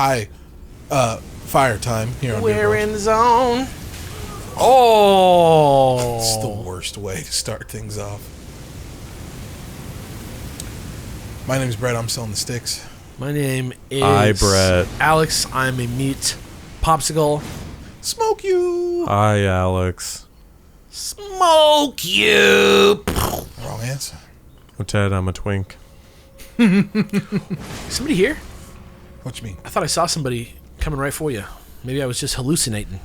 Hi, fire time here on We're in the zone. Oh, It's the worst way to start things off. My name's Brett. I'm selling the sticks. My name is Hi, Brett. Alex. I'm a meat popsicle. Smoke you. Hi, Alex. Smoke you. Wrong answer. I'm Ted. I'm a twink. Somebody here? What you mean? I thought I saw somebody coming right for you. Maybe I was just hallucinating.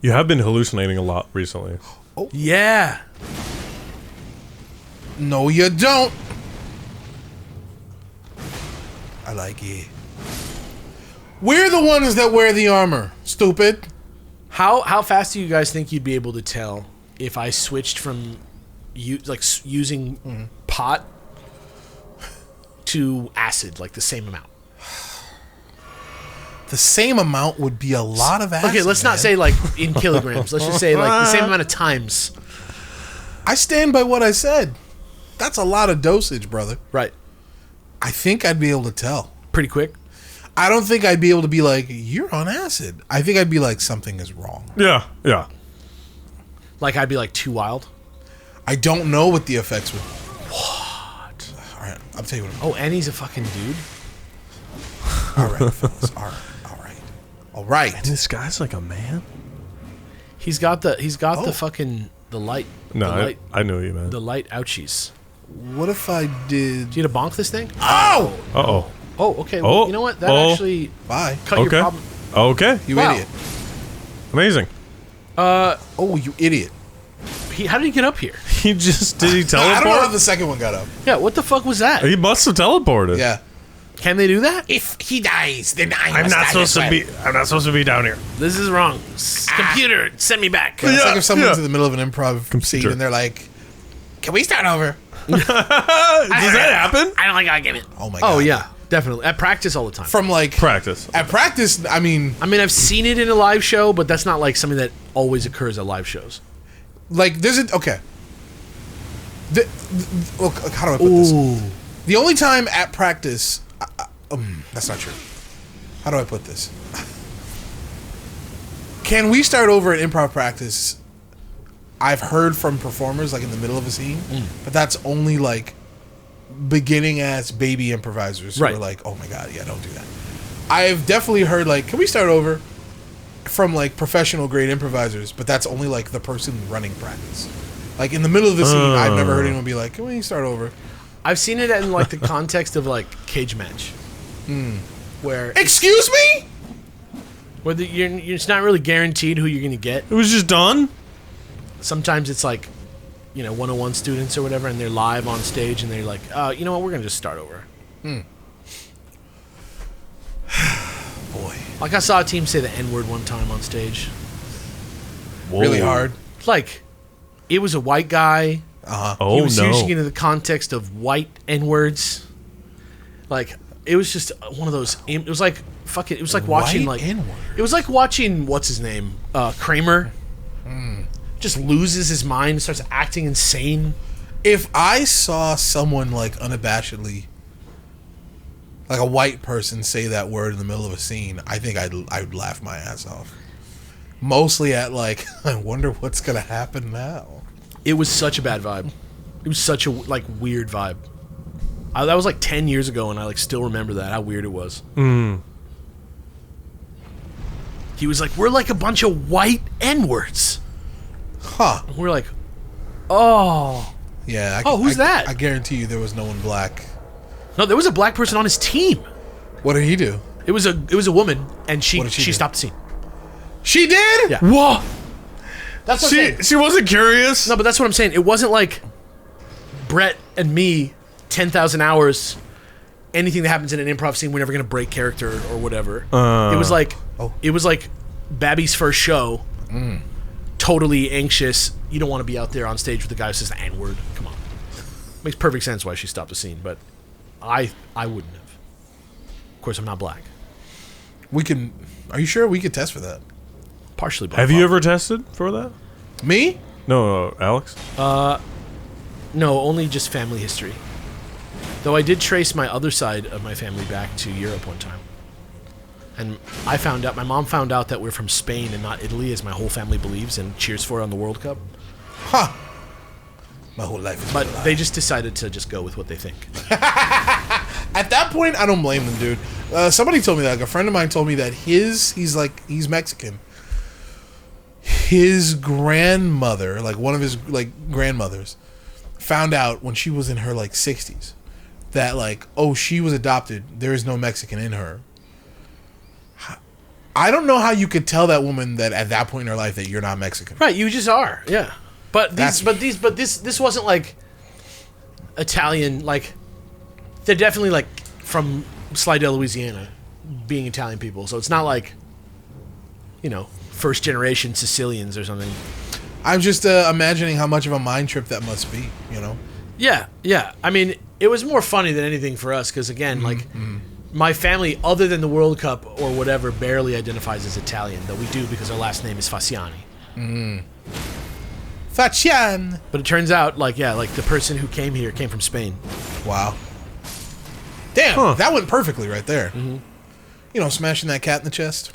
You have been hallucinating a lot recently. Oh. Yeah. No, you don't. I like it. We're the ones that wear the armor. Stupid. How fast do you guys think you'd be able to tell if I switched from using pot to acid, like the same amount? The same amount would be a lot of acid. Okay, let's not say like in kilograms. Let's just say like the same amount of times. I stand by what I said. That's a lot of dosage, brother. Right. I think I'd be able to tell. Pretty quick. I don't think I'd be able to be like, you're on acid. I think I'd be like, something is wrong. Yeah, yeah. Like I'd be like too wild. I don't know what the effects would be. What? All right, I'll tell you what. Oh, and he's a fucking dude. All right, fellas. All right. This guy's like a man. He's got the fucking the light. No, the light, I knew you, man. the light ouchies. What if I did? Do you need to bonk this thing? Oh! Uh-oh. Oh, okay. Well, Oh. you know what? That Oh. actually Bye. cut Okay. your problem. Okay. You Wow. idiot. Amazing. Oh, you idiot. How did he get up here? He just... Did he I don't know how teleport? the second one got up. Yeah, what the fuck was that? He must have teleported. Yeah. Can they do that? If he dies, then I'm not supposed to be down here. This is wrong. Computer, send me back. It's Yeah, like if someone's yeah. in the middle of an improv scene and they're like, can we start over? Does that happen? I don't like argument. Oh my god. Oh yeah, definitely. At practice all the time. From like Practice. at practice, I mean, I've seen it in a live show, but that's not like something that always occurs at live shows. like there's a okay. Look, how do I put this? The only time at practice, that's not true. How do I put this? Can we start over at improv practice? I've heard from performers like in the middle of a scene, but that's only like beginning ass baby improvisers who Right. are like, oh my god, yeah, don't do that. I've definitely heard like, can we start over from like professional grade improvisers, but that's only like the person running practice. Like in the middle of the scene, I've never heard anyone be like, can we start over? I've seen it in like the context of like cage match, where Excuse me? it's not really guaranteed who you're gonna get. It was just done? Sometimes it's like, 101 students or whatever, and they're live on stage, and they're like, you know what, we're gonna just start over. Boy, Like I saw a team say the N-word one time on stage. really hard. Like, it was a white guy. Oh, He was no. using it in the context of white N-words. Like, it was just one of those. It was like fucking. It was like watching White like. N-word. It was like watching what's his name, Kramer. Just loses his mind, starts acting insane. If I saw someone like unabashedly, like a white person, say that word in the middle of a scene, I think I'd laugh my ass off. Mostly at like, I wonder what's gonna happen now. It was such a bad vibe. It was such a like weird vibe. That was like 10 years ago, and I like still remember that how weird it was. He was like, "We're like a bunch of white N-words." Huh? And we're like, "Oh, Yeah. Who's that? I guarantee you there was no one black. no!" There was a black person on his team. What did he do? It was a woman, and she What did she do? stopped the scene. She did? Yeah. Whoa! That's what I'm saying. She wasn't curious? No, but that's what I'm saying. It wasn't like Brett and me, 10,000 hours. Anything that happens in an improv scene, we're never gonna break character or whatever. It was like, Babby's first show. Totally anxious. You don't want to be out there on stage with the guy who says the N-word. Come on, makes perfect sense why she stopped the scene, but I wouldn't have. Of course, I'm not black. We can. Are you sure we could test for that? Partially black. Have you ever tested for that? Me? No, Alex? No, only just family history. Though I did trace my other side of my family back to Europe one time. And my mom found out that we're from Spain and not Italy, as my whole family believes and cheers for on the World Cup. Huh. My whole life is But they just decided to just go with what they think. At that point, I don't blame them, dude. Somebody told me that. Like, a friend of mine told me that he's Mexican. His grandmother, like one of his like grandmothers, found out when she was in her like 60s that like, oh, she was adopted. There is no Mexican in her. I don't know how you could tell that woman that at that point in her life that you're not Mexican. Right, you just are. Yeah. But this wasn't like Italian. Like, they're definitely like from Slidell, Louisiana, being Italian people. So it's not like, you know, first generation Sicilians or something. I'm just imagining how much of a mind trip that must be. You know. Yeah, yeah. I mean, it was more funny than anything for us because again, my family, other than the World Cup or whatever, barely identifies as Italian. Though we do because our last name is Faciane. Faciane. But it turns out, like the person who came here came from Spain. Wow. Damn, that went perfectly right there. Mm-hmm. You know, smashing that cat in the chest.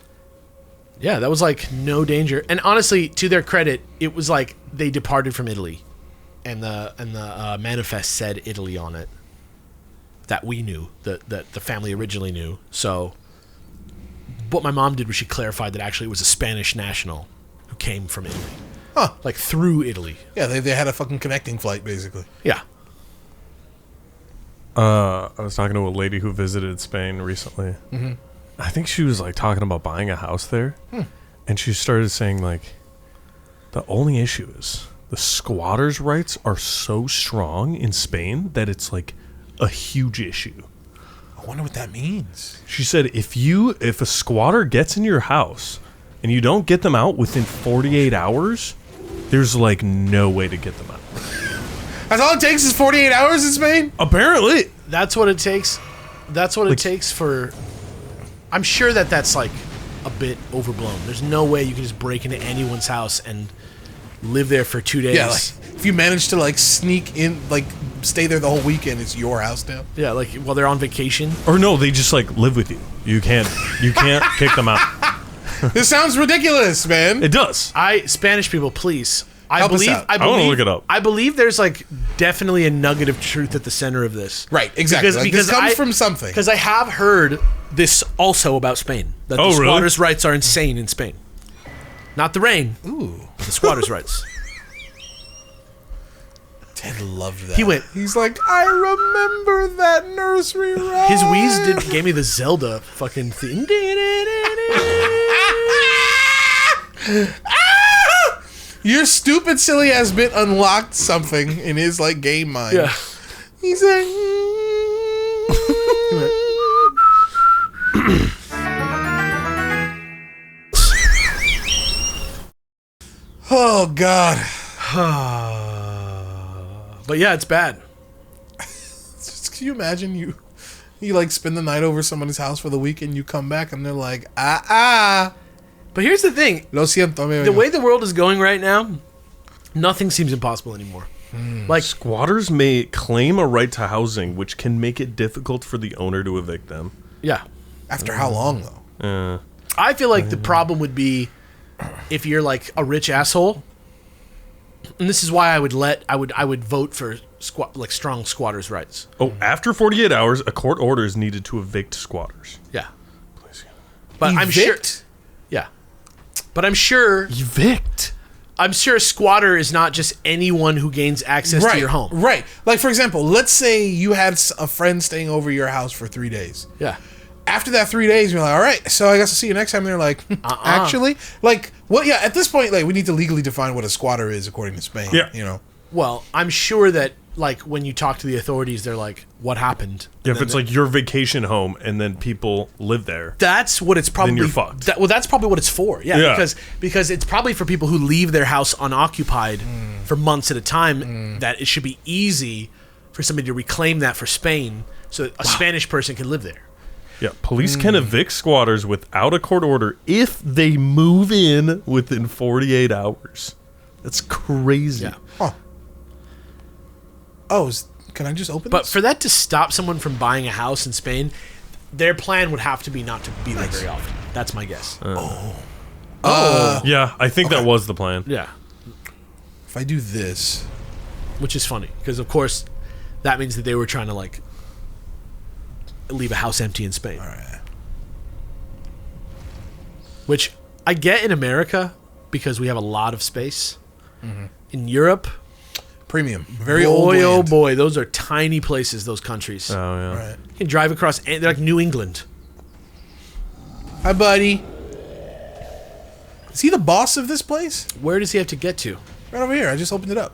Yeah, that was like no danger. And honestly, to their credit, it was like they departed from Italy, and the manifest said Italy on it. That we knew, that the family originally knew. So, what my mom did was she clarified that actually it was a Spanish national who came from Italy. Huh. Like through Italy. Yeah, they had a fucking connecting flight, basically. Yeah. I was talking to a lady who visited Spain recently. Mm-hmm. I think she was like talking about buying a house there. And she started saying like, the only issue is the squatters' rights are so strong in Spain that it's like a huge issue. I wonder what that means. She said if a squatter gets in your house and you don't get them out within 48 hours, there's like no way to get them out. That's all it takes is 48 hours in Spain? Apparently. That's what it takes. That's what it takes for... I'm sure that's like a bit overblown. There's no way you can just break into anyone's house and live there for 2 days. Yeah, like, if you manage to like sneak in, like stay there the whole weekend, it's your house now. Yeah, like while they're on vacation. Or no, they just like live with you. You can't kick them out. This sounds ridiculous, man. It does. Spanish people, please. Help us out. I want to look it up. I believe there's like definitely a nugget of truth at the center of this. Right, exactly. Because this comes from something. Because I have heard this also about Spain. That the squatters' rights are insane in Spain. Not the rain. Ooh. The squatters' rights. Ted loved that. He's like, I remember that nursery rhyme. His wheeze gave me the Zelda fucking theme. Your stupid, silly ass bit unlocked something in his like game mind. Yeah. He's like, oh God. But yeah, it's bad. Can you imagine you like spend the night over somebody's house for the weekend, you come back and they're like, But here's the thing. Lo siento, the way the world is going right now, nothing seems impossible anymore. Like squatters may claim a right to housing, which can make it difficult for the owner to evict them. Yeah. After how long though? I feel like the problem would be if you're like a rich asshole. And this is why I would vote for strong squatters' rights. Oh, after 48 hours, a court order is needed to evict squatters. Yeah. Please. But I'm sure. Yeah. But I'm sure. Evict. I'm sure a squatter is not just anyone who gains access to your home. Right. Like, for example, let's say you had a friend staying over your house for 3 days. Yeah. After that 3 days, you're like, all right, so I guess I'll see you next time. And they're like, actually? Like, well, yeah, at this point, like, we need to legally define what a squatter is according to Spain. Yeah. You know? Well, I'm sure that, like, when you talk to the authorities, they're like, what happened? Yeah, if it's like your vacation home and then people live there. That's what it's probably... Then you're fucked. That's probably what it's for. Yeah. Because it's probably for people who leave their house unoccupied for months at a time, that it should be easy for somebody to reclaim that for Spain so that a Spanish person can live there. Yeah, police can evict squatters without a court order if they move in within 48 hours. That's crazy. Yeah. Huh. Oh, can I just open But this? for that to stop someone from buying a house in Spain, their plan would have to be not to be there very often. That's my guess. Yeah, I think that was the plan. Yeah, If I do this, which is funny because of course that means that they were trying to like leave a house empty in Spain. all right. Which I get in America because we have a lot of space. In Europe, Premium, very old boy, oh land. boy, those are tiny places. Those countries. Oh yeah. All right. You can drive across. They're like New England. Hi, buddy. Is he the boss of this place? Where does he have to get to? Right over here. I just opened it up.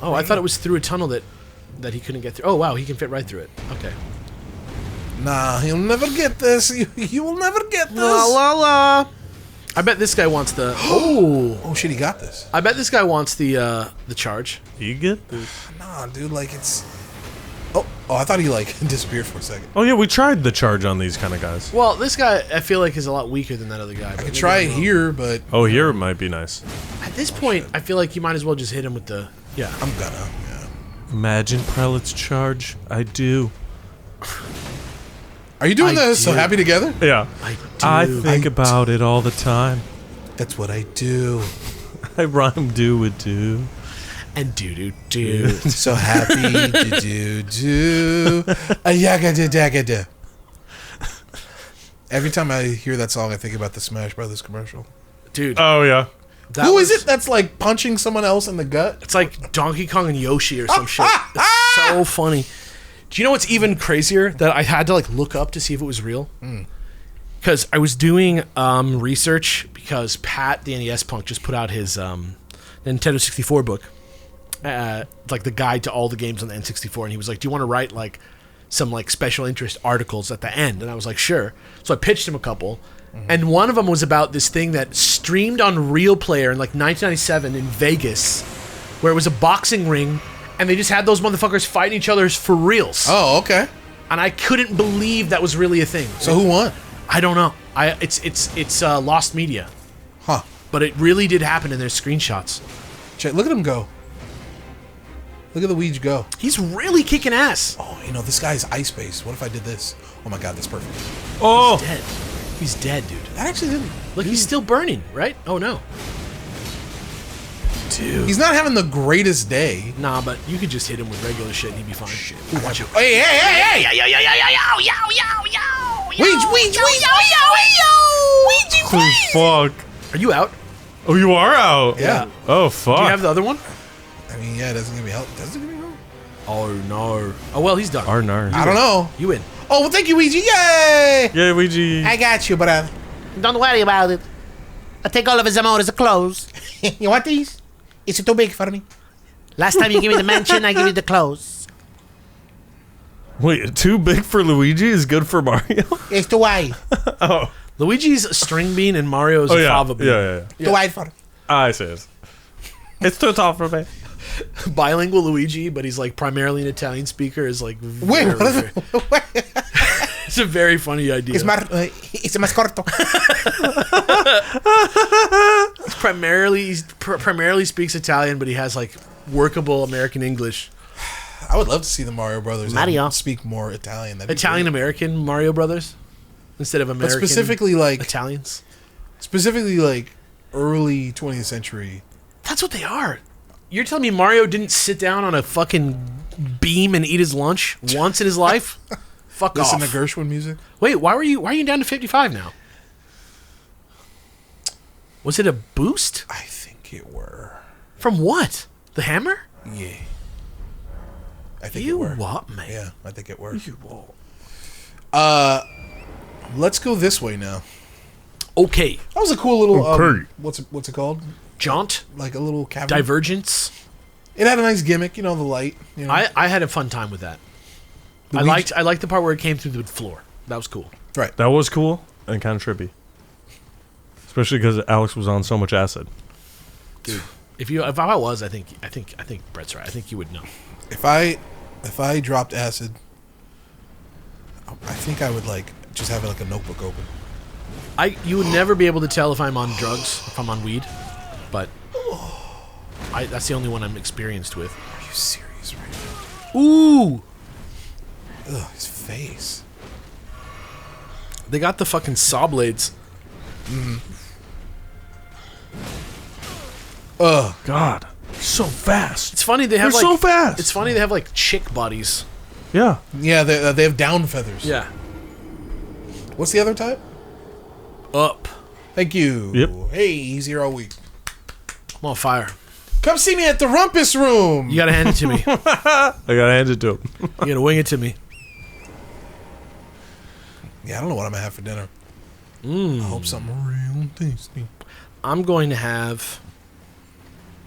Oh, I thought it was through a tunnel that he couldn't get through. Oh wow, he can fit right through it. Okay. Nah, you'll never get this. You will never get this. La la la. I bet this guy wants the. Oh shit, he got this. I bet this guy wants the charge. You get this? Nah, dude, like it's. Oh, I thought he like disappeared for a second. Oh yeah, we tried the charge on these kind of guys. Well, this guy I feel like is a lot weaker than that other guy. I could try it here, but Oh, here it might be nice. At this point, I feel like you might as well just hit him with the. Yeah. I'm gonna. Yeah. Imagine Prelate's charge. I do. Are you doing I this so do. happy together? Yeah. I I do. think about it all the time. That's what I do. I rhyme do with do. And do. So happy to do. A yaga da daga da. Every time I hear that song, I think about the Smash Brothers commercial. Dude. Oh yeah. Who is it that's like punching someone else in the gut? It's like Donkey Kong and Yoshi or some shit. It's so funny. Do you know what's even crazier? That I had to like look up to see if it was real. Because I was doing research because Pat, the NES punk, just put out his Nintendo 64 book, like the guide to all the games on the N64, and he was like, "Do you want to write like some like special interest articles at the end?" And I was like, "Sure." So I pitched him a couple, and one of them was about this thing that streamed on Real Player in like 1997 in Vegas, where it was a boxing ring. And they just had those motherfuckers fighting each other for reals. Oh, okay. And I couldn't believe that was really a thing. So who won? I don't know. It's lost media. Huh. But it really did happen in their screenshots. Check. Look at him go. Look at the Luigi go. He's really kicking ass. Oh, this guy's ice-based. What if I did this? Oh my god, that's perfect. Oh. Dead. He's dead, dude. That actually didn't. Look, he's still burning, right? Oh no. Dude. He's not having the greatest day. Nah, but you could just hit him with regular shit and he'd be fine. Shit. Ooh, watch out. Hey! Weege! Oh, fuck. Are you out? Oh, you are out. Yeah. Oh fuck. Do you have the other one? I mean, yeah, it doesn't give me help. Does it give me help? Oh no. Oh well, he's done. Arnar. I don't know. You win. Oh, well, thank you, Ouija. Yay! Yeah, Luigi. I got you, but Don't worry about it. I take all of his amount as clothes. you want these? It's too big for me. Last time you give me the mansion, I give you the clothes. Wait, too big for Luigi is good for Mario? It's too wide. Oh. Luigi's a string bean and Mario's Oh a yeah. fava bean. Yeah. Too wide for me. I see it. It's too tall for me. Bilingual Luigi, but he's like primarily an Italian speaker. Is like Wait, very, what is very- it's a very funny idea. it's más corto. He primarily speaks Italian, but he has like workable American English. I would love to see the Mario Brothers Mario. speak more Italian. That'd be Italian great. American Mario Brothers instead of But American. specifically like Italians. early 20th century. That's what they are. You're telling me Mario didn't sit down on a fucking beam and eat his lunch once in his life? Fuck Listen off. to Gershwin music. Wait, why are you down to 55 now? Was it a boost? I think it were. From what? The hammer? Yeah. I think You it were. what, man? Yeah, I think it were. You what? Let's go this way now. Okay. That was a cool little Okay. what's it called? Jaunt? Like a little cavern. Divergence? It had a nice gimmick, the light. I had a fun time with that. I liked the part where it came through the floor. That was cool. right. That was cool and kind of trippy. Especially because Alex was on so much acid. Dude. If I was, I think Brett's right. I think you would know. If I dropped acid, I think I would just have a notebook open. You would never be able to tell if I'm on drugs, if I'm on weed, but that's the only one I'm experienced with. Are you serious right now? Ooh! Ugh, his face. They got the fucking saw blades Ugh. God, so fast. It's funny they have They're like so fast. It's funny they have like chick bodies. Yeah. Yeah, they have down feathers. Yeah. What's the other type? Up. Thank you. Yep. Hey, he's here all week. I'm on fire. Come see me at the Rumpus Room. You gotta hand it to me. I gotta hand it to him. You gotta wing it to me. Yeah, I don't know what I'm gonna have for dinner. I hope something real tasty. I'm going to have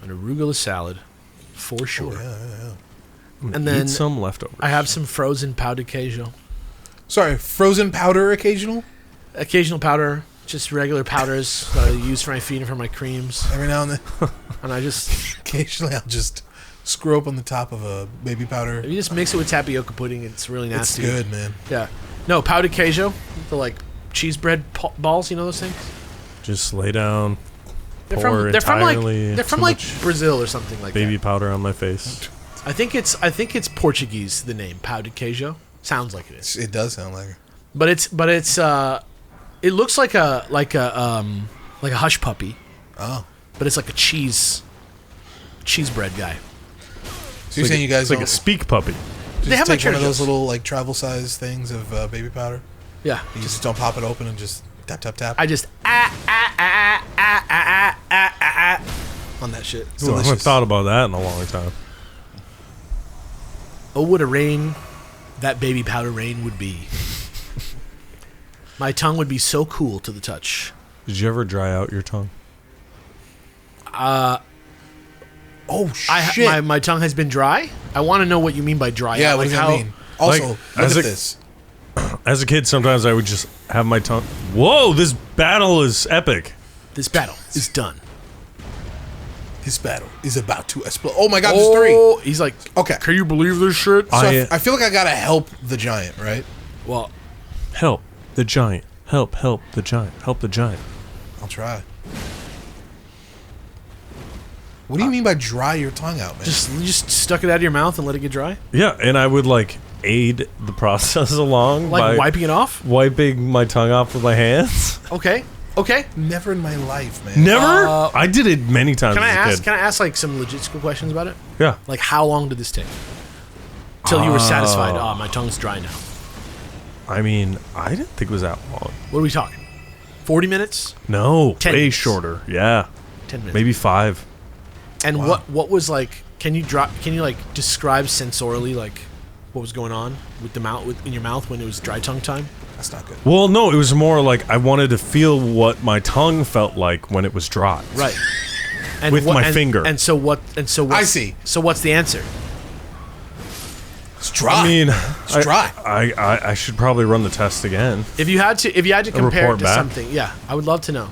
an arugula salad, for sure. And then Eat some leftovers. I have some frozen powdered queijo. Sorry, frozen powder occasional? Occasional powder, just regular powders that I use for my feet and for my creams. Every now and then. And I just, Occasionally I'll just screw up on the top of a baby powder. you just mix it with tapioca pudding. It's really It's nasty. good, man. Yeah. No, powdered queijo, the like cheese bread balls. You know those things? Just lay down. They're pour entirely they're from too like much Brazil or something like baby that. powder on my face. I think it's Portuguese. The name powdered queijo sounds like it is, It does sound like it. but it's it looks like a hush puppy, Oh. but it's like a cheese bread guy. So you're saying you guys It's like don't a speak puppy. just They have take one of those Trader Joe's. little like travel size things of baby powder? Yeah, You just don't pop it open and just tap, tap, tap? I just on that shit. I haven't thought about that in a long time. Oh, what a rain that baby powder rain would be. My tongue would be so cool to the touch. Did you ever dry out your tongue? Oh, shit. My tongue has been dry. I want to know what you mean by dry. Yeah, out. what Like does that how- mean? Also, like, look as at a- this. As a kid, sometimes I would just have my tongue. Whoa, this battle is epic. This battle is done. This battle is about to explode. Oh my god, there's three. Oh, he's like, Okay. can you believe this shit? So I feel like I gotta help the giant, right? Well, Help the giant. Help the giant. Help the giant. I'll try. What do you mean by dry your tongue out, man? you just stuck it out of your mouth and let it get dry, Yeah, and I would like aid the process along like by wiping it off. wiping my tongue off with my hands. Okay. Never in my life, man. Never. I did it many times Can I as a ask? kid. Can I ask like some logistical questions about it? Yeah. Like, how long did this take? Till you were satisfied. Oh, my tongue's dry now. I mean, I didn't think it was that long. What are we talking? 40 minutes? No, 10 way minutes. shorter. Yeah, 10 minutes. maybe 5. And Wow. what was like? Can you like describe sensorially like what was going on with the mouth in your mouth when it was dry tongue time? That's not good. Well, no, it was more like I wanted to feel what my tongue felt like when it was dry. Right. And With my finger. And so what? I see. So what's the answer? It's dry. I mean, it's dry. I should probably run the test again. If you had to compare it report to back? something, yeah, I would love to know.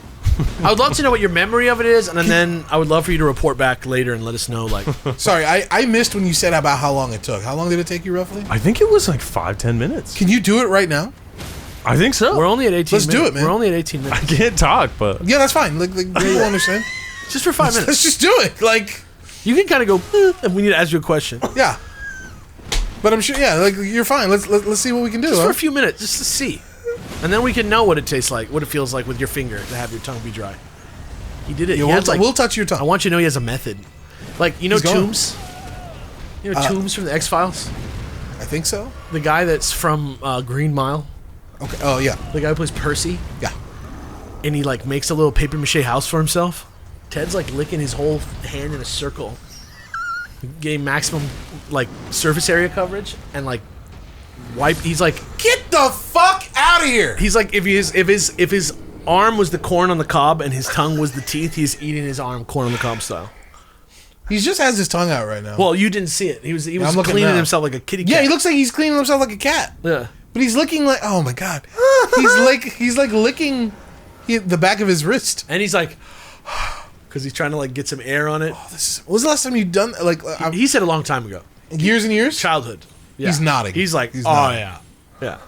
I would love to know what your memory of it is, and then I would love for you to report back later and let us know. Like, Sorry, I missed when you said about how long it took. How long did it take you roughly? I think it was like 5-10 minutes. Can you do it right now? I think so. we're only at 18. Let's do minutes. it, man. We're only at 18 I minutes, can't talk, but Yeah, that's fine. Like people understand. just for 5 Let's minutes. just do it. Like, You can kind of go, if we need to ask you a question, just yeah. But I'm sure, yeah, like you're fine. Let's see what we can do. for Huh? a few minutes, just to see, and then we can know what it tastes like, what it feels like with your finger to have your tongue be dry. He did it. Yeah, He had, like, we'll touch your I tongue. want you to know he has a method. Like, you know He's going. Toombs? You know Toombs from the X-Files? I think so. The guy that's from Green Mile? Okay. Oh yeah, The guy who plays Percy? yeah. And he, like, makes a little paper mache house for himself? Ted's, like, licking his whole hand in a circle. Getting maximum, like, surface area coverage. And, like, he's, like... Get the fuck out of here! He's, like, if his arm was the corn on the cob and his tongue was the teeth, he's eating his arm corn on the cob style. He just has his tongue out right now. Well, you didn't see it. He was I'm looking cleaning now. himself like a kitty cat. Yeah, he looks like he's cleaning himself like a cat. Yeah. But he's looking like, oh my god, he's like licking the back of his wrist. And he's like, because he's trying to like get some air on it. When was the last time you've done like He said a long time ago. years and years? Childhood. Yeah. He's nodding. He's like, He's oh nodding. yeah, yeah.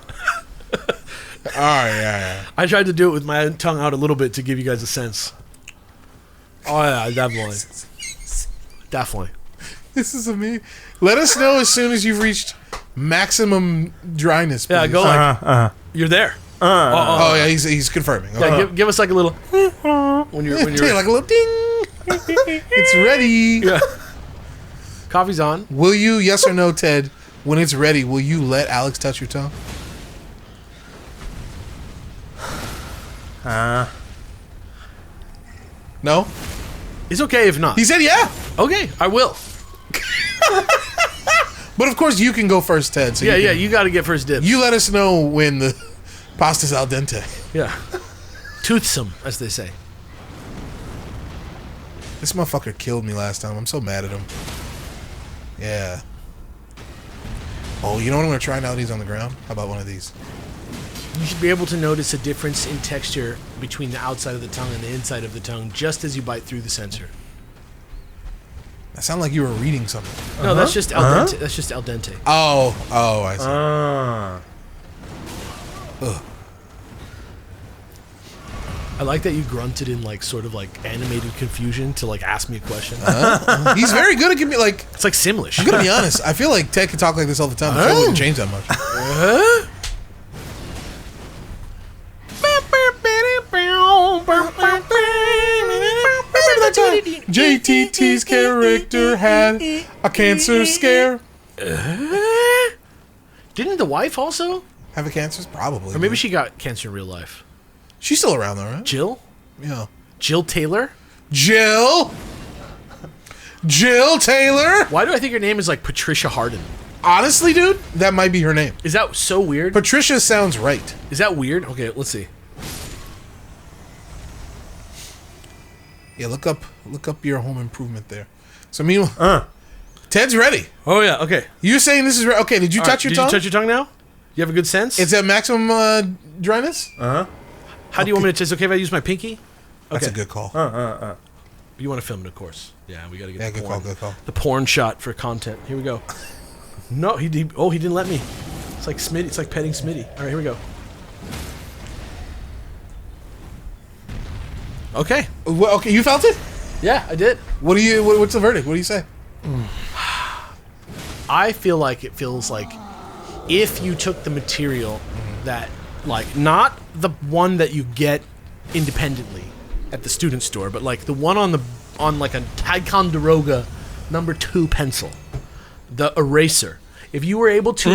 Oh yeah. I tried to do it with my tongue out a little bit to give you guys a sense. Oh yeah, definitely, definitely. This is amazing. Let us know as soon as you've reached maximum dryness. Please. Yeah, go like you're there. Oh yeah, he's confirming. Yeah, give us like a little when you're Like a little ding. It's ready. yeah. Coffee's on. Will you, yes or no, Ted? When it's ready, will you let Alex touch your tongue? No. It's okay if not. He said yeah. Okay, I will. But of course, you can go first, Ted. So You got to get first dibs. You let us know when the pasta's al dente. Yeah. Toothsome, as they say. This motherfucker killed me last time. I'm so mad at him. Yeah. Oh, you know what I'm going to try now that he's on the ground? How about one of these? You should be able to notice a difference in texture between the outside of the tongue and the inside of the tongue just as you bite through the sensor. That sounded like you were reading something. No, that's just al dente. That's just al dente. Oh, I see. Ugh. I like that you grunted in like sort of like animated confusion to like ask me a question. He's very good at giving me like. It's like Simlish. I'm gonna be honest. I feel like Ted could talk like this all the time. The show wouldn't change that much. Remember that time JTT's character had a cancer scare? Didn't the wife also? Have a cancer? Probably. Or maybe she got cancer in real life. She's still around though, right? Jill? Yeah. Jill Taylor? Jill Taylor? Why do I think her name is like Patricia Harden? Honestly, dude, that might be her name. Is that so weird? Patricia sounds right. Is that weird? Okay, let's see. Yeah, look up your home improvement there. So meanwhile, Ted's ready. Oh yeah, okay. You're saying this is right? Okay, did you touch your tongue? Did you touch your tongue now? You have a good sense? It's at maximum dryness? How do you want me to test? Okay if I use my pinky? That's Okay. a good call. You want to film it, of course. Yeah, we got to get Yeah, the good porn. call, good call. The porn shot for content. Here we go. No, he didn't let me. It's like Smitty. It's like petting Smitty. All right, here we go. Okay. Well, okay, you felt it? Yeah, I did. What's the verdict? What do you say? I feel like it feels like if you took the material that, like, not the one that you get independently at the student store, but like the one on like a Ticonderoga number 2 pencil, the eraser. If you were able to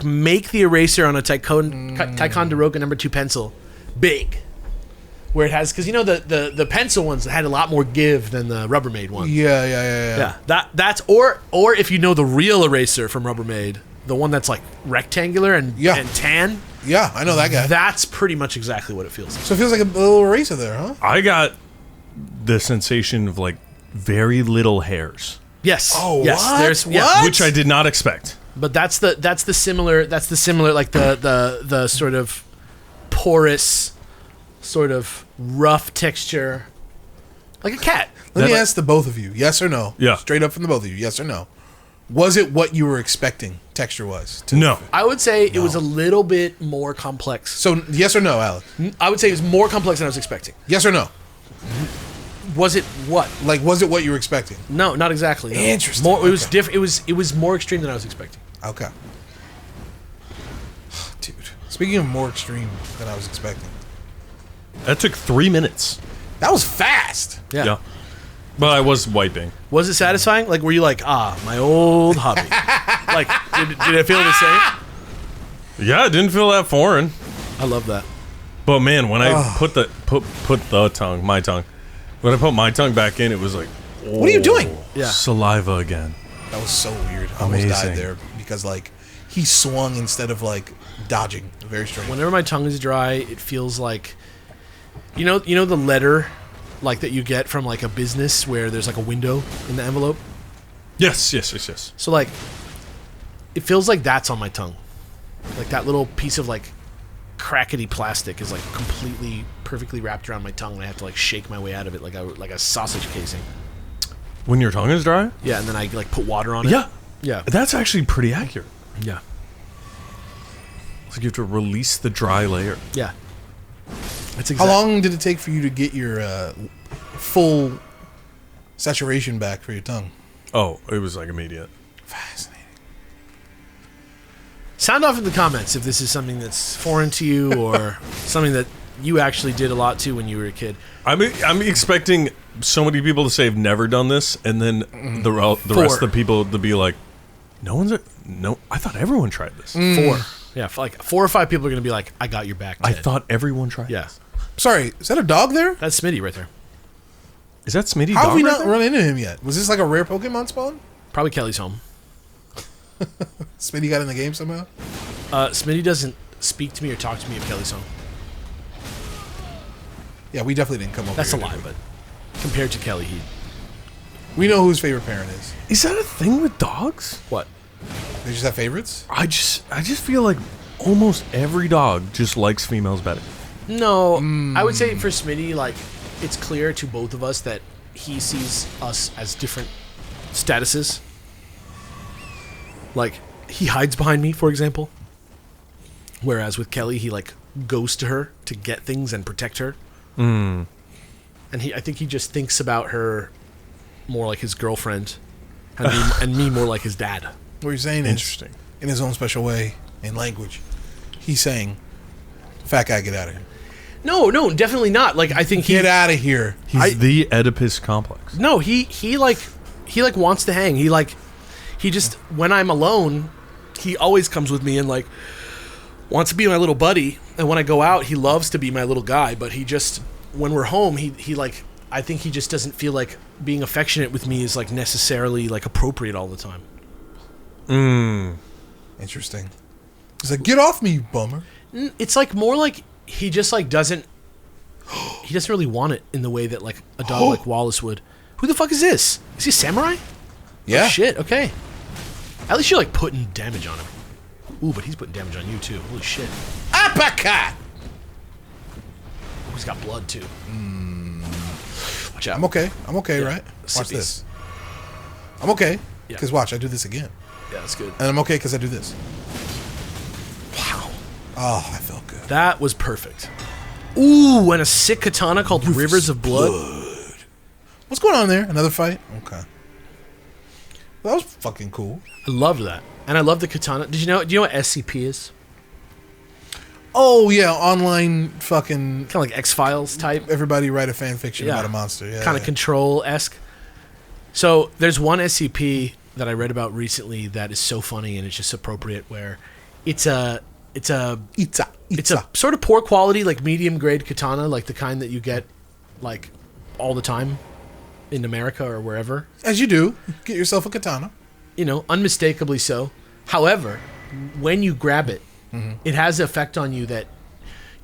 make the eraser on a Ticonderoga number 2 pencil big, where it has, because you know the pencil ones had a lot more give than the Rubbermaid ones. Yeah. That's or if you know the real eraser from Rubbermaid, the one that's like rectangular and tan. Yeah, I know that guy. That's pretty much exactly what it feels like. So it feels like a little eraser there, huh? I got the sensation of like very little hairs, Yes. Oh, yes. what? There's What? which I did not expect. But that's the similar like the sort of porous, sort of rough texture, like a cat. Let me ask the both of you, yes or no? Yeah. Straight up from the both of you, yes or no? Was it what you were expecting texture-wise? No. I would say it was a little bit more complex. So, yes or no, Alex? I would say it was more complex than I was expecting. Yes or no? Was it what? Like, was it what you were expecting? No, not exactly. No. Interesting. More, it was Okay. different. It was more extreme than I was expecting. Okay. Dude, speaking of more extreme than I was expecting. That took 3 minutes. That was fast. Yeah. But I was wiping. Was it satisfying? Like, were you like, my old hobby? Like, did it feel the same? Yeah, it didn't feel that foreign. I love that. But man, when I put my tongue, when I put my tongue back in, it was like, What are you doing? Yeah. saliva again. That was so weird. I almost died Amazing. there because, like, he swung instead of, like, dodging. Very strange. Whenever my tongue is dry, it feels like, you know the letter, like that you get from like a business where there's like a window in the envelope. Yes. So like, it feels like that's on my tongue, like that little piece of like crackety plastic is like completely perfectly wrapped around my tongue, and I have to like shake my way out of it like a sausage casing. When your tongue is dry? Yeah, and then I like put water on it. Yeah. That's actually pretty accurate. Yeah. It's like you have to release the dry layer. Yeah. That's How exactly. long did it take for you to get your full saturation back for your tongue? Oh, it was like immediate. Fascinating. Sound off in the comments if this is something that's foreign to you or something that you actually did a lot to when you were a kid. I'm expecting so many people to say I've never done this, and then the rest of the people to be like, no, I thought everyone tried this. 4. Yeah, like 4 or 5 people are going to be like, I got your back, Ted. I thought everyone tried Yeah. this. Sorry, is that a dog there? That's Smitty right there. Is that Smitty? How have we right not there? run into him yet? Was this like a rare Pokemon spawn? Probably Kelly's home. Smitty got in the game somehow? Smitty doesn't speak to me or talk to me at Kelly's home. Yeah, we definitely didn't come over That's a here, lie, did we? but compared to Kelly, We know whose favorite parent is. Is that a thing with dogs? what? They just have favorites? I just feel like almost every dog just likes females better. No, I would say for Smitty, like, it's clear to both of us that he sees us as different statuses. Like, he hides behind me, for example. Whereas with Kelly, he, like, goes to her to get things and protect her. And I think he just thinks about her more like his girlfriend and me more like his dad. What you're saying is, in his own special way, in language, he's saying, fat guy, get out of here. No, definitely not. Like, I think Get out of here. He's the Oedipus complex. No, he wants to hang. He just, when I'm alone, he always comes with me and, like, wants to be my little buddy. And when I go out, he loves to be my little guy. But he just, when we're home, he like, I think he just doesn't feel like being affectionate with me is, like, necessarily, like, appropriate all the time. Interesting. He's like, get off me, you bummer. It's like more like he just like doesn't really want it in the way that like a dog like Wallace would. Who the fuck is this? Is he a samurai? Yeah. Oh, shit. Okay. At least you're like putting damage on him. Ooh, but he's putting damage on you too. Holy shit. Uppercut! Oh, he's got blood too. Watch out. I'm okay. Yeah. Right? Watch Sippies. this. I'm okay. Yeah. Because watch, I do this again. Yeah, that's good. And I'm okay because I do this. Wow. Oh, I felt good. That was perfect. Ooh, and a sick katana called Rivers of Blood. What's going on there? Another fight? Okay. That was fucking cool. I loved that. And I love the katana. Do you know what SCP is? Oh, yeah. Online fucking... Kind of like X-Files type. Everybody write a fan fiction about a monster. Yeah. Kind of Control-esque. So there's one SCP that I read about recently that is so funny and it's just appropriate where it's a sort of poor quality, like medium grade katana, like the kind that you get like all the time in America or wherever. As you do. Get yourself a katana. You know, unmistakably so. However, when you grab it, it has the effect on you that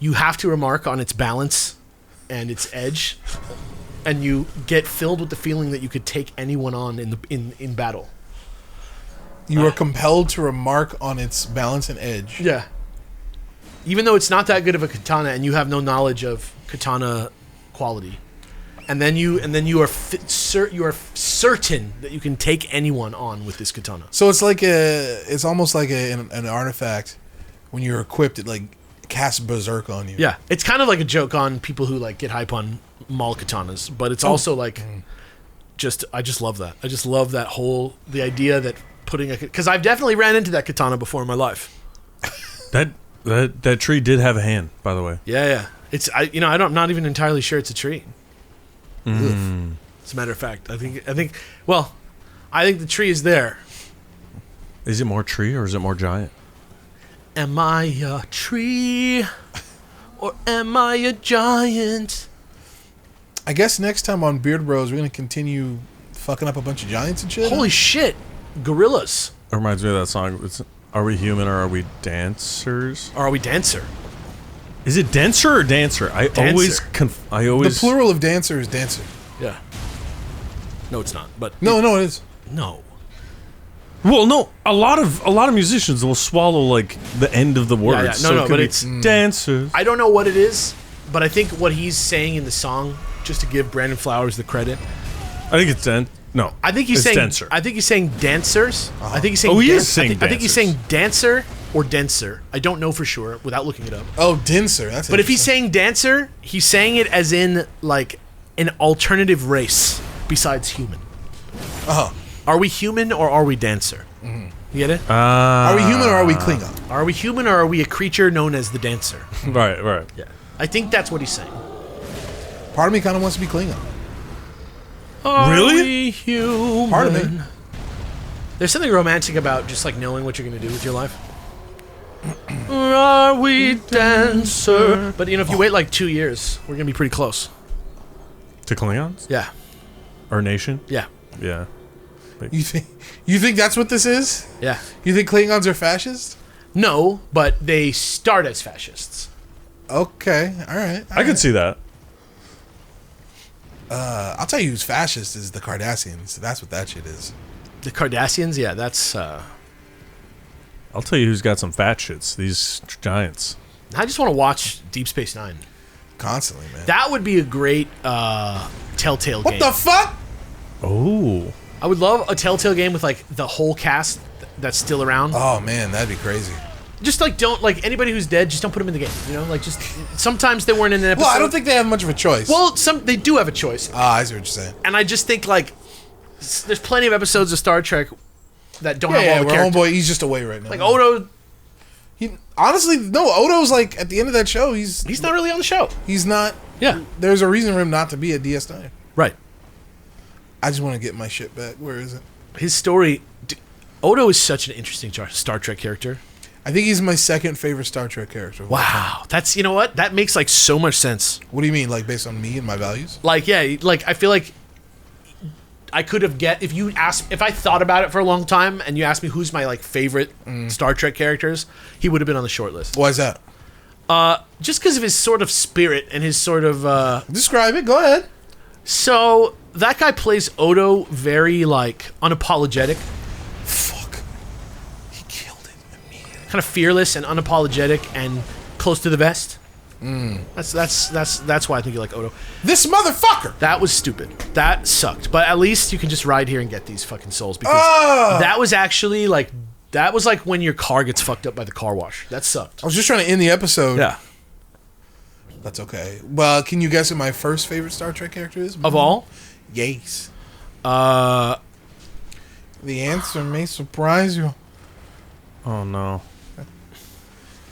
you have to remark on its balance and its edge, and you get filled with the feeling that you could take anyone on in battle. You are compelled to remark on its balance and edge. Yeah. Even though it's not that good of a katana and you have no knowledge of katana quality. And then you are certain that you can take anyone on with this katana. So it's almost like an artifact. When you're equipped, it like casts berserk on you. Yeah, it's kind of like a joke on people who like get hype on mall katanas, but it's also like I just love that. I just love that the idea that putting because I've definitely ran into that katana before in my life. That tree did have a hand, by the way. Yeah. I'm not even entirely sure it's a tree. As a matter of fact, I think the tree is there. Is it more tree or is it more giant? Am I a tree or am I a giant? I guess next time on Beard Bros, we're going to continue fucking up a bunch of giants and shit. Holy shit. Gorillas. It reminds me of that song. Are we human or are we dancers? Or are we dancer? Is it denser or dancer? I always. The plural of dancer is dancer. Yeah. No, it's not. But No, it is. no. Well, no. A lot of musicians will swallow like the end of the words. Yeah. No, it could but be it's dancers. I don't know what it is, but I think what he's saying in the song, just to give Brandon Flowers the credit. I think it's No, I think he's it's saying denser. I think he's saying dancers. I think he's saying. He is saying I think he's saying dancers. dancer or denser. I don't know for sure without looking it up. Oh, denser. That's But if he's interesting. saying dancer, he's saying it as in like an alternative race besides human. Uh-huh. Are we human or are we dancer? You get it? Are we human or are we Klingon? Are we human or are we a creature known as the Dancer? Right. Yeah. I think that's what he's saying. Part of me kind of wants to be Klingon. Are Really? we human? Part of me. There's something romantic about just like knowing what you're going to do with your life. Are we Dancer? But you know, if you wait like 2 years, we're going to be pretty close. To Klingons? Yeah. Our nation? Yeah. Yeah. You think that's what this is? Yeah. You think Klingons are fascist? No, but they start as fascists. Okay, all right. I could see that. I'll tell you who's fascist is the Cardassians. That's what that shit is. The Cardassians, yeah, that's... I'll tell you who's got some fat shits. These giants. I just want to watch Deep Space Nine. Constantly, man. That would be a great Telltale game. What the fuck? Oh. I would love a Telltale game with like the whole cast that's still around. Oh man, that'd be crazy. Just like don't like anybody who's dead. Just don't put them in the game. You know, like just sometimes they weren't in an episode. Well, I don't think they have much of a choice. Well, they do have a choice, I see what you're saying. and I just think like there's plenty of episodes of Star Trek that don't have Yeah, all the we're characters. homeboy. He's just away right now. Like Odo, Honestly, no. Odo's like at the end of that show. he's not really on the show. He's not. Yeah, There's a reason for him not to be at DS9. right. I just want to get my shit back. Where is it? His story. Odo is such an interesting Star Trek character. I think he's my second favorite Star Trek character. of all time. Wow, that's you know what that makes like so much sense. What do you mean, like based on me and my values? Like yeah, like I feel like I could have if I thought about it for a long time and you asked me who's my like favorite Star Trek characters, he would have been on the short list. Why is that? Just because of his sort of spirit and his sort of Describe it. Go ahead. so that guy plays Odo very like unapologetic, Fuck. He killed it immediately. kind of fearless and unapologetic and close to the vest. That's why I think you like Odo. This motherfucker. That was stupid. That sucked. But at least you can just ride here and get these fucking souls because that was actually like when your car gets fucked up by the car wash. That sucked. I was just trying to end the episode. Yeah. That's okay. Well, can you guess what my first favorite Star Trek character is? Of all? Yes. The answer may surprise you. Oh, no.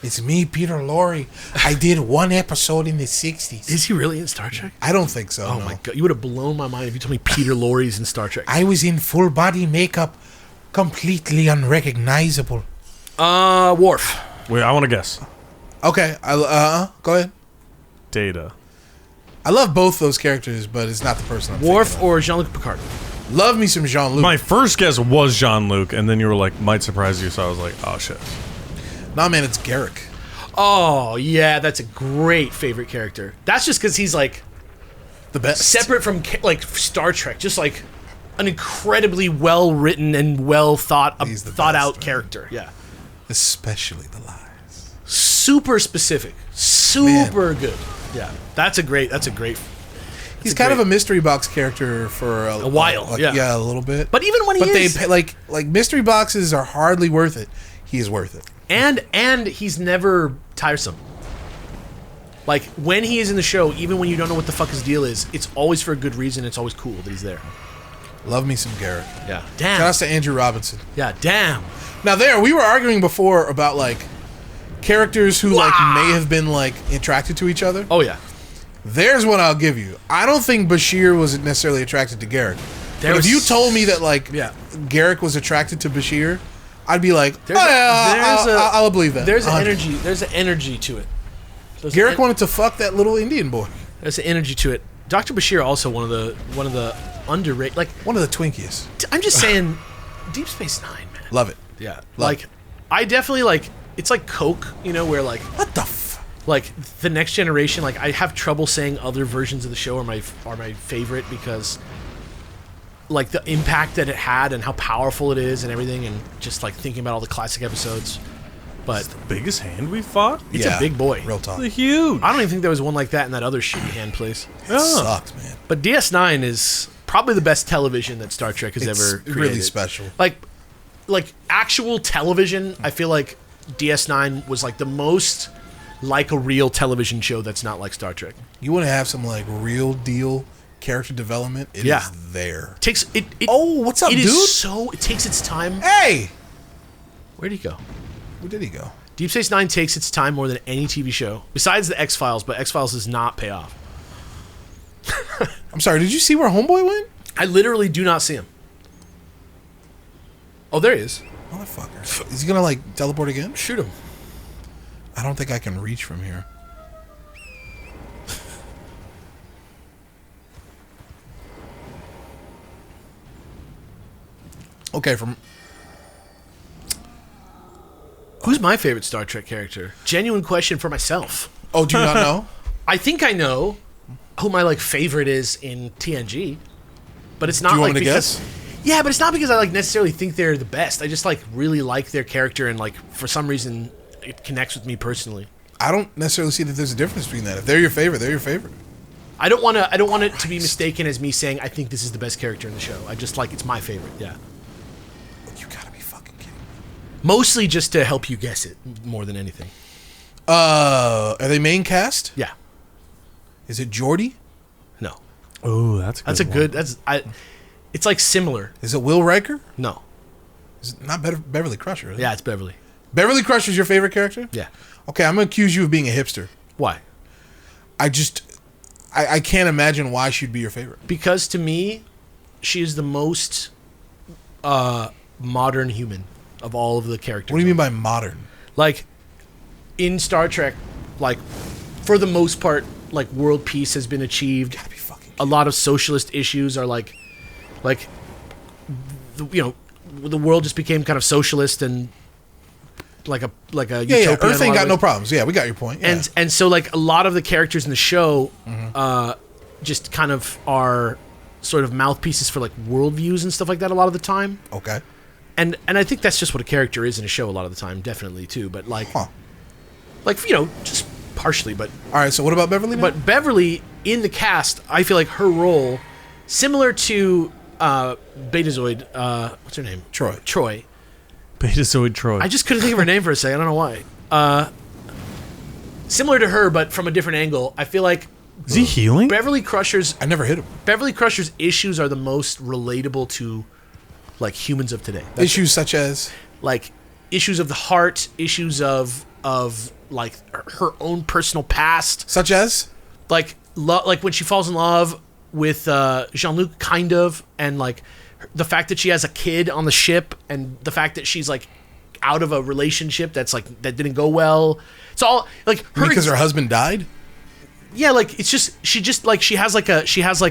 It's me, Peter Lorre. I did one episode in the 60s. Is he really in Star Trek? I don't think so. Oh no. my god, you would have blown my mind if you told me Peter Lorre's in Star Trek. I was in full body makeup, completely unrecognizable. Worf. Wait, I want to guess. Okay, go ahead. Data. I love both those characters, but it's not the person I'm Worf thinking or Jean-Luc Picard? of. Love me some Jean-Luc. My first guess was Jean-Luc, and then you were like, might surprise you, so I was like, oh, shit. Nah, man, it's Garrick. Oh yeah, that's a great favorite character. That's just because he's like The best. separate from like Star Trek, just like an incredibly well written and well thought He's the thought best, out man. character. Yeah, Especially the lies. super specific, super good. Yeah, that's a great. He's kind of a mystery box character for A while, yeah. a little bit. But even when he but is, they pay, like mystery boxes are hardly worth it. He is worth it. and he's never tiresome. Like when he is in the show, even when you don't know what the fuck his deal is, it's always for a good reason. It's always cool that he's there. Love me some Garrick. Yeah, Shout damn. out to Andrew Robinson. Yeah, damn. Now we were arguing before about like characters who like may have been like attracted to each other. Oh yeah. There's one I'll give you. I don't think Bashir was necessarily attracted to Garrick. But if you told me that like Garrick was attracted to Bashir, I'd be like, I'll believe that. There's an 100. energy. There's an energy to it. Garrick wanted to fuck that little Indian boy. There's an energy to it. Dr. Bashir also one of the underrated. Like One of the Twinkies. I'm just saying, Deep Space Nine, man. Love it. Yeah. Love it. I definitely like. It's like Coke, you know, where like What the like the Next Generation. Like I have trouble saying other versions of the show are my favorite because like the impact that it had and how powerful it is and everything, and just like thinking about all the classic episodes. But Biggest hand we fought? it's a big boy. Real talk. Huge. I don't even think there was one like that in that other shitty hand place. It sucked, man. But DS9 is probably the best television that Star Trek has It's ever created. really special. Like actual television, I feel like DS9 was like the most like a real television show that's not like Star Trek. You want to have some like real deal character development? It is there. Takes it Oh, what's up, it dude? is so it takes its time. Hey, Where'd he go? Where did he go? Deep Space Nine takes its time more than any TV show, besides the X-Files, but X-Files does not pay off. I'm sorry, did you see where Homeboy went? I literally do not see him. Oh, there he is. Motherfucker. Is he gonna, like, teleport again? Shoot him. I don't think I can reach from here. Okay, from... Who's my favorite Star Trek character? Genuine question for myself. Oh, do you not know? I think I know who my like favorite is in TNG, but it's not Do you like want me to because guess? yeah, but it's not because I like necessarily think they're the best. I just like really like their character and like for some reason it connects with me personally. I don't necessarily see that there's a difference between that. If they're your favorite, they're your favorite. I don't want it to be mistaken as me saying I think this is the best character in the show. I just like it's my favorite. Yeah. You gotta be fucking kidding me. Mostly just to help you guess it more than anything. Are they main cast? Yeah. Is it Geordi? No. Oh, that's a good That's a one. good. It's like similar. Is it Will Riker? No. Is it not Beverly Crusher? Is it? Yeah, it's Beverly. Beverly Crusher's your favorite character? Yeah. Okay, I'm gonna accuse you of being a hipster. Why? I can't imagine why she'd be your favorite. Because to me, she is the most modern human of all of the characters. What do you mean by modern? Like, in Star Trek, like, for the most part, like, world peace has been achieved. Gotta be fucking A lot of socialist issues are like, you know, the world just became kind of socialist and like a Yeah, utopia. Earth in a ain't lot got of no ways. problems. Yeah, we got your point. Yeah. And so like a lot of the characters in the show, just kind of are sort of mouthpieces for like worldviews and stuff like that a lot of the time. okay. And I think that's just what a character is in a show a lot of the time, definitely too. But like, Huh. like you know, just partially. But All right, so what about Beverly now? but Beverly in the cast, I feel like her role, similar to Betazoid. What's her name? Troy. Troy. Betazoid Troy. I just couldn't think of her name for a second. I don't know why. Similar to her, but from a different angle. I feel like Is he healing? Beverly Crusher's issues are the most relatable to like humans of today. Issues such as Like issues of the heart, issues of like her own personal past, such as like like when she falls in love with Jean-Luc, kind of, and like the fact that she has a kid on the ship, and the fact that she's like out of a relationship that's like that didn't go well. It's all like her because her husband died? yeah, like it's just she has like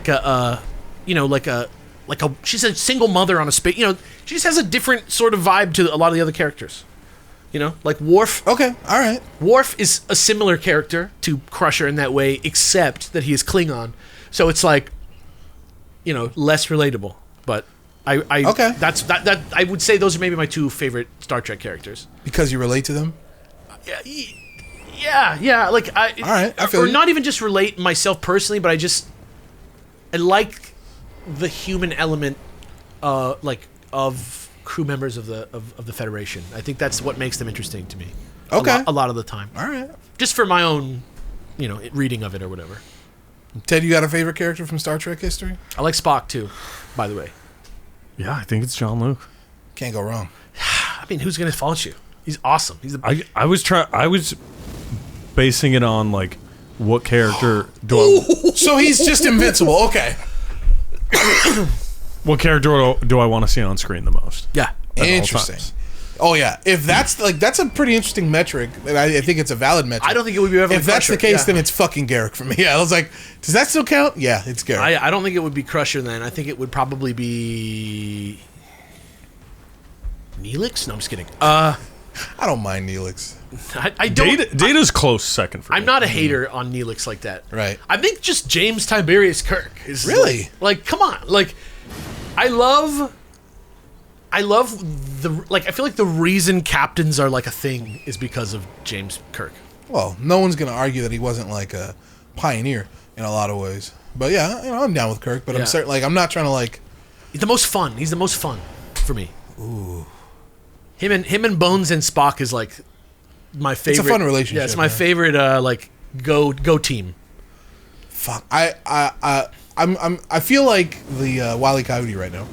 a you know like a she's a single mother on a space, you know, she just has a different sort of vibe to a lot of the other characters. You know, like Worf. Okay, all right. Worf is a similar character to Crusher in that way, except that he is Klingon. So it's like, you know, less relatable. But I Okay. That's that I would say those are maybe my two favorite Star Trek characters. Because you relate to them? Yeah. Like All right, I feel or you. not even just relate myself personally, but I like the human element, like of crew members of the Federation. I think that's what makes them interesting to me. Okay. A lot of the time. All right. Just for my own, you know, reading of it or whatever. Ted, you got a favorite character from Star Trek history? I like Spock too, by the way. Yeah, I think it's Jean-Luc. Can't go wrong. I mean, who's gonna fault you? He's awesome. He's the I was basing it on like what character do I So he's just invincible. Okay. what character do I want to see on screen the most? yeah. At all Interesting. times. Oh yeah, if that's like that's a pretty interesting metric. And I think it's a valid metric. I don't think it would be Beverly If that's the Crusher, case, yeah. then it's fucking Garrick for me. Yeah, I was like, does that still count? Yeah, it's Garrick. I don't think it would be Crusher then. I think it would probably be Neelix. No, I'm just kidding. I don't mind Neelix. I don't. Data's close second for me. I'm not a hater on Neelix like that. Right. I think just James Tiberius Kirk is Really? like come on. Like I love the like I feel like the reason captains are like a thing is because of James Kirk. Well, no one's gonna argue that he wasn't like a pioneer in a lot of ways. But yeah, you know, I'm down with Kirk. But Yeah. I'm certain, like, I'm not trying to like. He's the most fun. He's the most fun for me. Ooh. Him and Bones and Spock is like my favorite. fun relationship, Yeah, it's my man. favorite. Like go team. Fuck. I feel like the Wile E. Coyote right now.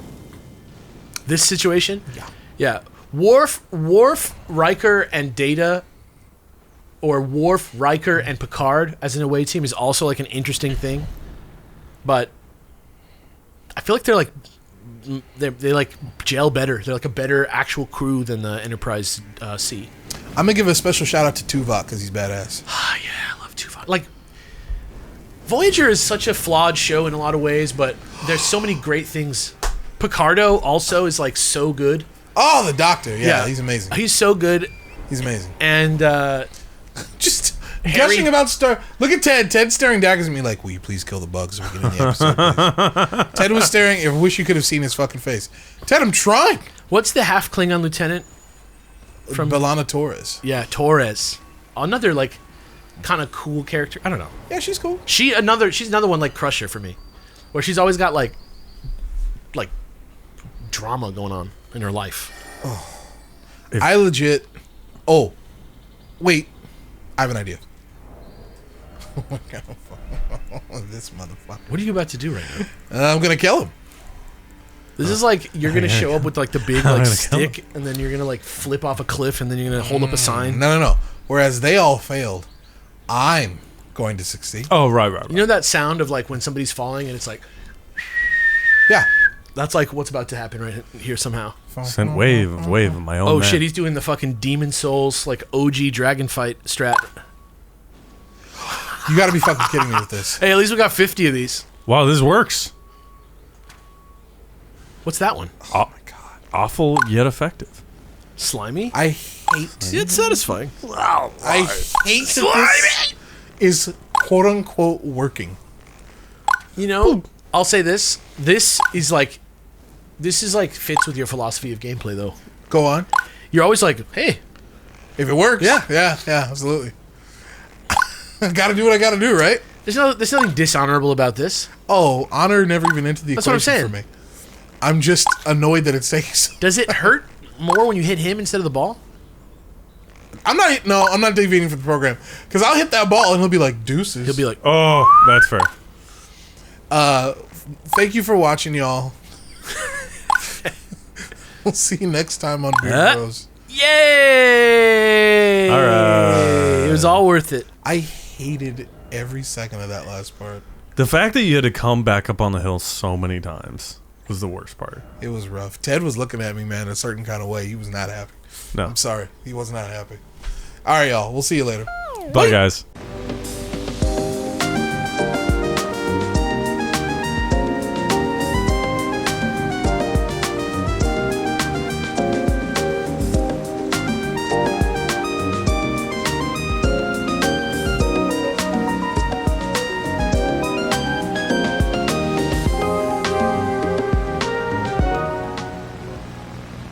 This situation. Yeah. Yeah. Worf, Riker, and Data, or Worf, Riker, and Picard as an away team is also like an interesting thing. But I feel like they're like they like gel better. They're like a better actual crew than the Enterprise C. I'm gonna give a special shout out to Tuvok because he's badass. Ah, yeah, I love Tuvok. Like, Voyager is such a flawed show in a lot of ways, but there's so many great things. Picardo also is like so good. Oh, the Doctor. Yeah, he's amazing. He's so good. He's amazing. And just Harry- gushing about Star. Look at Ted. Ted's staring daggers at me like, "Will you please kill the bugs so we get in the episode?" Please? Ted was staring. I wish you could have seen his fucking face. Ted, I'm trying. What's the half Klingon lieutenant? From B'Elanna Torres. Yeah, Torres. Another like kind of cool character. I don't know. Yeah, she's cool. She's another one like Crusher for me, where she's always got like drama going on in her life. I legit. Oh, wait. I have an idea. Oh my god! This motherfucker. What are you about to do right now? I'm gonna kill him. This is like you're gonna show up with like the big like gonna stick, and then you're gonna like flip off a cliff, and then you're gonna hold up a sign. No. Whereas they all failed, I'm going to succeed. Oh, right. You know that sound of like when somebody's falling, and it's like Yeah. that's like what's about to happen right here somehow. Sent wave of my own. Oh man. shit, he's doing the fucking Demon Souls like OG Dragon Fight strat. You got to be fucking kidding me with this. Hey, at least we got 50 of these. Wow, this works. What's that one? Oh my god. Awful yet effective. Slimy? I hate. It's satisfying. I hate that this is quote unquote working. You know, I'll say this. This is like fits with your philosophy of gameplay though. Go on. You're always like, hey, If it works. Yeah, absolutely. I got to do what I got to do, right? there's nothing dishonorable about this. Oh, honor never even entered the That's what I'm equation for saying. me. I'm just annoyed that it's saying so. Does it hurt more when you hit him instead of the ball? I'm not deviating from the program because I'll hit that ball and he'll be like deuces. He'll be like, Oh, that's fair. Thank you for watching, y'all. We'll see you next time on Beard Bros. yay! All right. It was all worth it. I hated every second of that last part. The fact that you had to come back up on the hill so many times was the worst part. It was rough. Ted was looking at me, man, a certain kind of way. He was not happy. No. I'm sorry. He was not happy. All right, y'all. We'll see you later. Bye, guys.